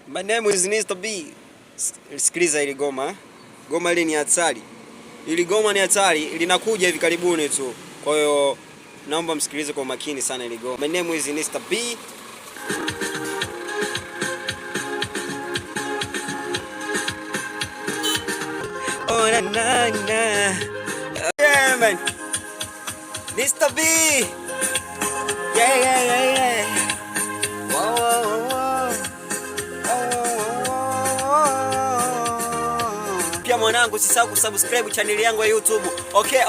My name is Mr. B. Sikiliza hili goma. Goma hili ni hatari. Hili goma ni hatari, linakuja hivi karibuni tu. Kwa hiyo naomba msikilize kwa makini sana hili goma. My name is Mr. B. Oh na na na. Yeah man. Mr. B. Yeah yeah yeah yeah. Wow wow wow. Pia mwanangu, usisahau kusubscribe channel yangu ya YouTube. Okay.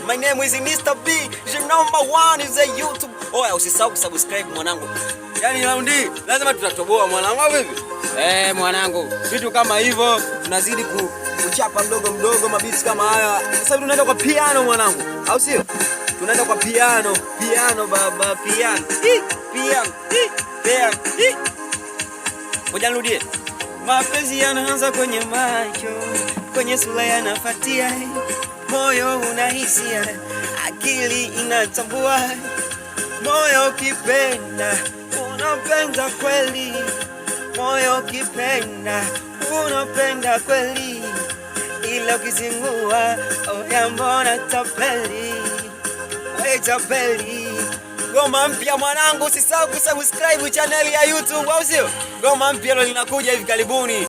My name is Mr. B. The number one is a YouTube. Oya, usisahau kusubscribe mwanangu. Yaani raundi lazima tutatoboa mwanangu vipi? Mwanangu, vitu kama hivyo tunazidi kuchapa mdogo mabisi kama haya. Sasa tunaenda kwa piano mwanangu. Au sio? Tunaenda kwa piano baba, piano. Piano. Ngoja nirudie. Mapenzi yanaanza kwenye macho, kwenye sura yanafuatia, moyo unahisia, akili inatambua. Moyo ukipenda unapenda kweli, moyo ukipenda unapenda kweli, ila ukizingua oya mbona tapeli, we tapeli. Goma mpya mwanangu, usisahau kusubscribe channel ya YouTube, au sio? Goma mpya linakuja hivi karibuni.